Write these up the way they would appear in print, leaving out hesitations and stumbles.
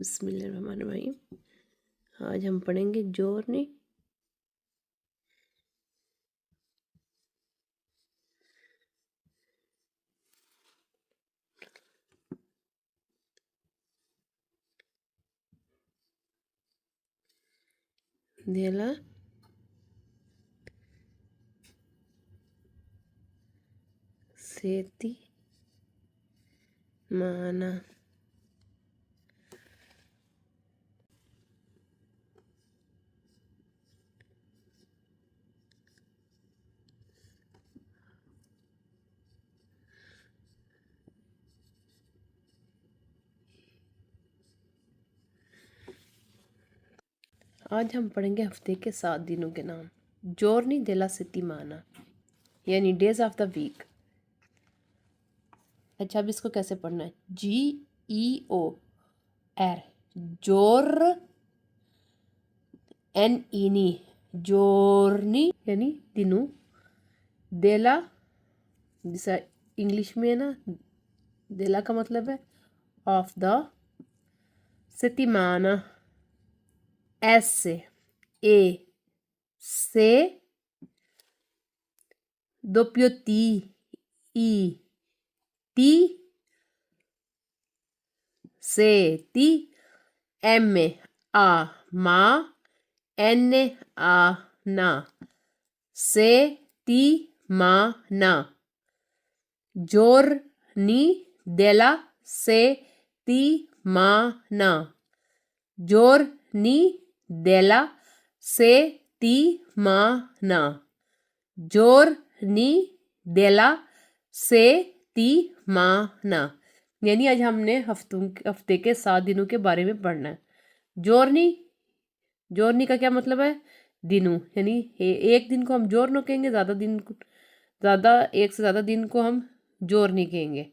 बिस्मिल्लाहिर्रहमानिर्रहीम। आज हम पढ़ेंगे जोरनी। della settimana। आज हम पढ़ेंगे हफ्ते के 7 दिनों के नाम। जोरनी देला सेटिमाना यानी डेज ऑफ द वीक। अच्छा, अब इसको कैसे पढ़ना है? GEOR जोर NENI जोरनी यानी दिनों। देला जैसा इंग्लिश में है ना, देला का मतलब है ऑफ द। सेटिमाना से doppio T seti ma na settimana giorni della settimana giorni della settimana giorni della settimana यानी आज हमने हफ्ते के 7 दिनों के बारे में पढ़ना है। जोरनी का क्या मतलब है? दिनों। यानी एक दिन को हम जोरनो कहेंगे, एक से ज़्यादा दिन को हम जोरनी कहेंगे।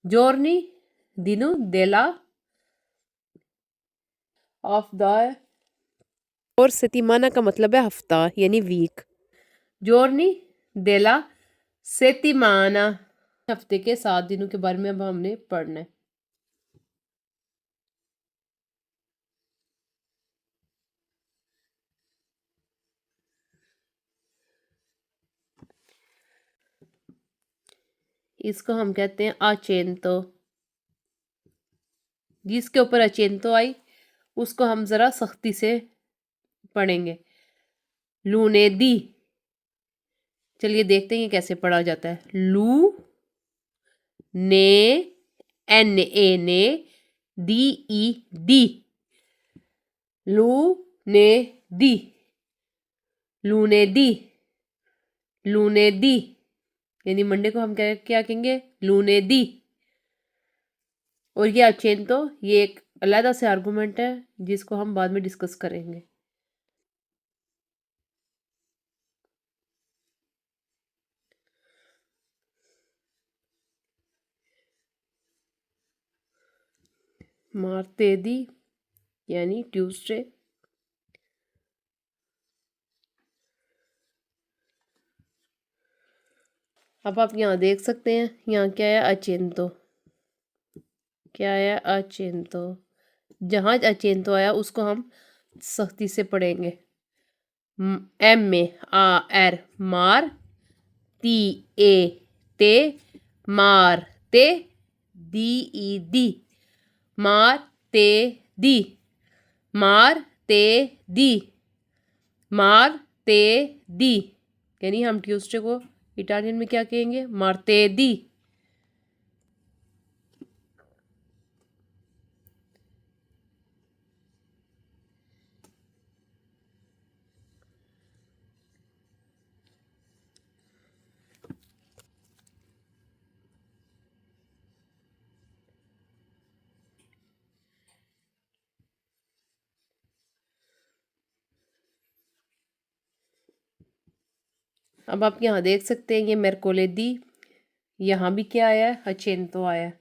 जोरनी दिनों देला ऑफ द। और सेटिमाना का मतलब है हफ्ता यानी वीक। जोरनी देला सेटिमाना हफ्ते के 7 दिनों के बारे में अब हमने पढ़ना है। इसको हम कहते हैं अचेंतो। जिसके ऊपर अचेंतो आई उसको हम जरा सख्ती से पढ़ेंगे। लूनेदी। चलिए देखते हैं ये कैसे पढ़ा जाता है। लू ने NA दी डी लू ने दी लूनेदी लूनेदी यानी मंडे को हम क्या कहेंगे? लूनेदी। और ये अचेंतो ये एक अलग से आर्गुमेंट है जिसको हम बाद में डिस्कस करेंगे। मार्तेदी यानी ट्यूसडे। अब आप यहाँ देख सकते हैं, यहाँ क्या है? अचेंतो। क्या है? अचेंतो। जहाँ अचेंतो आया उसको हम सख्ती से पढ़ेंगे। MAR मार ते मारते दी मारते दी मारते दी मारते दी यानी हम ट्यूसडे को इटालियन में क्या कहेंगे? मारते दी। अब आप यहाँ देख सकते हैं, ये मेरकोलेदी। यहाँ भी क्या आया है? अचेंतो आया।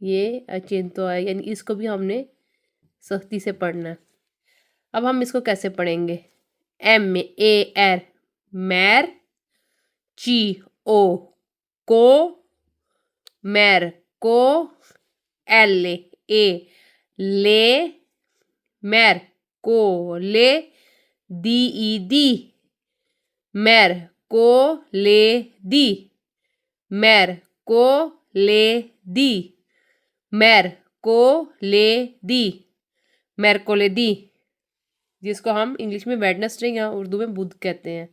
ये अचेंतो आया यानी इसको भी हमने सख्ती से पढ़ना है। अब हम इसको कैसे पढ़ेंगे? MAR मैर CO को मैर को एल ए ले, मैर को ले दी ई दी, मैर को ले दी, मैर को ले दी, मैर को ले दी, मैर को ले दी, जिसको हम इंग्लिश में वेडनेसडे या उर्दू में बुध कहते हैं।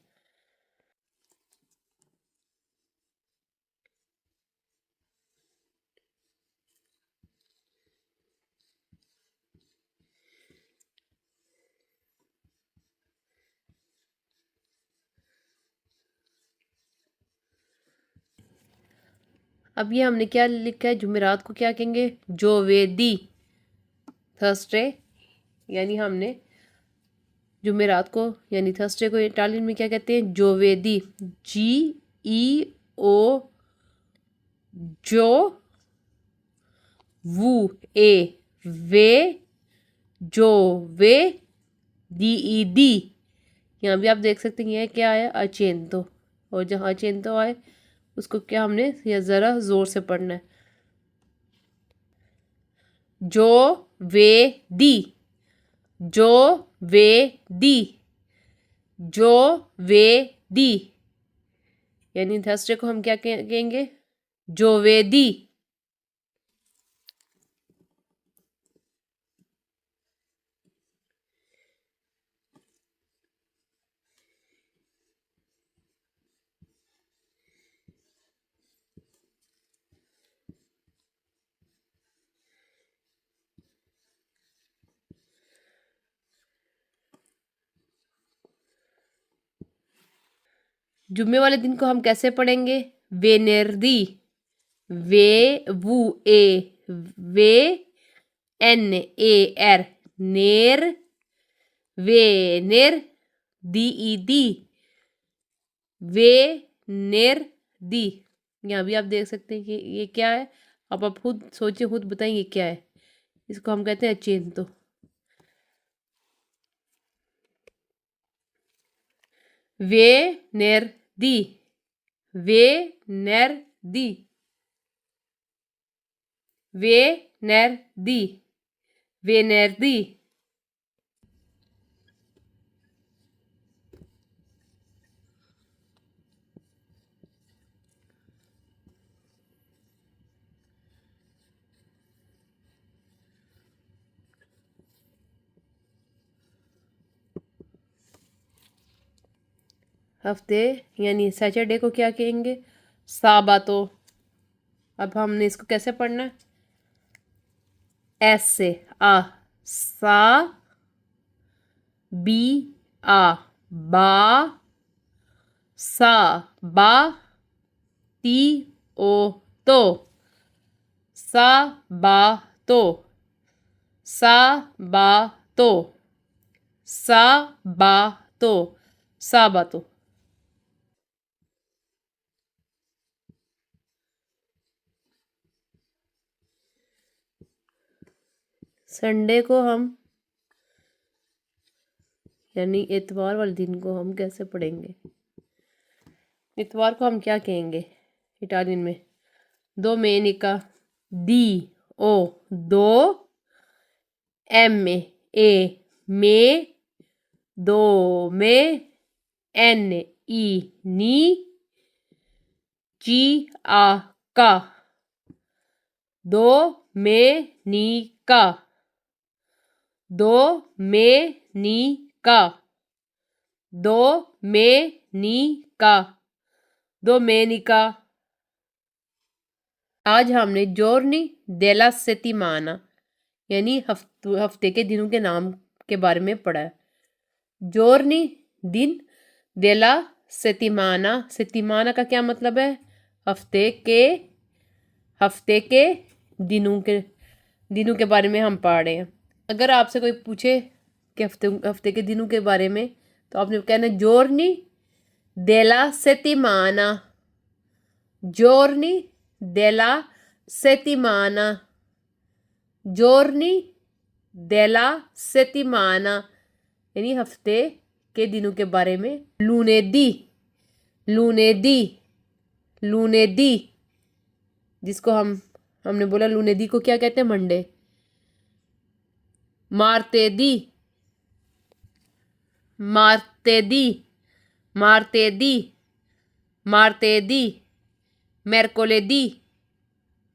अब ये हमने क्या लिखा है, जुमेरात को क्या कहेंगे, जोवेदी, थर्सडे, यानी हमने जुमेरात को यानी थर्सडे को इटालियन में क्या कहते हैं, जोवेदी, जी ई ओ जो वू ए वे जो वे दी ई दी। यहाँ भी आप देख सकते हैं ये क्या है, अचेंतो, और जहाँ अचेंतो आए उसको क्या हमने या ज़रा ज़ोर से पढ़ना है, जो वे दी, जो वे दी, जो वे दी, यानी थर्सडे को हम क्या कहेंगे, जो वे दी। जुम्मे वाले दिन को हम कैसे पढ़ेंगे, वेनेर्दी, वे वू ए वे एन ए एर नेर, वे नेर दी ई दी, वे नेर दी। यहाँ भी आप देख सकते हैं कि ये क्या है, अब आप खुद सोचिए, खुद बताइए क्या है, इसको हम कहते हैं अचेंतो। वे नेर दी, वे नेर दी, वे नेर दी, वे नेर दी। हफ्ते यानी सैटरडे को क्या कहेंगे, साबातो। अब हमने इसको कैसे पढ़ना है, एस से आ, सा बी आ, बा सा बा ती ओ तो, सा बा तो, सा बा तो, सा बा तो, साबातो। संडे को हम यानी इतवार वाले दिन को हम कैसे पढ़ेंगे, इतवार को हम क्या कहेंगे इटालियन में, दोमेनिका, दी ओ दो, एम ए में, दो में, एन ई नी, जी आ का, दो में नी का, दो में नी का, दो में नी का, दोमेनिका। आज हमने जोर्नी डेला सेतिमाना यानी हफ्ते के दिनों के नाम के बारे में पढ़ा है। जोर्नी दिन, डेला सेतिमाना, सेतिमाना का क्या मतलब है, हफ्ते के दिनों के बारे में हम पढ़ रहे हैं। अगर आपसे कोई पूछे कि हफ्ते के दिनों के बारे में, तो आपने कहना जोर्नी डेला सेतिमाना, जोर्नी डेला सेतिमाना, जोर्नी डेला सेतिमाना, यानी हफ्ते के दिनों के बारे में। लूनेदी, लूनेदी, लूनेदी, जिसको हम हमने बोला लूनेदी को क्या कहते हैं? मंडे। मार्तेदी, मार्तेदी, मार्तेदी, मार्तेदी, मेरकोलेदी,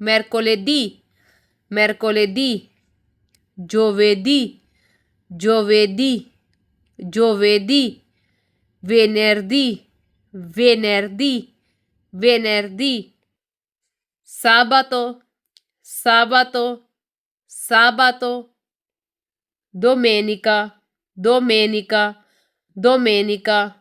मेरकोलेदी, मेरकोलेदी, जोवेदी, जोवेदी, जोवेदी, वेनेर्दी, वेनेर्दी, वेनेर्दी, साबातो, साबातो, साबातो, दोमेनिका, दोमेनिका, दोमेनिका।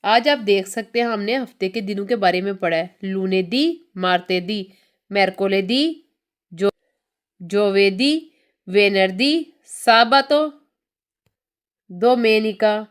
आज आप देख सकते हैं हमने हफ्ते के दिनों के बारे में पढ़ा है। लूनेदी, मार्तेदी, मेरकोलेदी, जो जोवेदी, वेनर्दी, साबातो, दोमेनिका।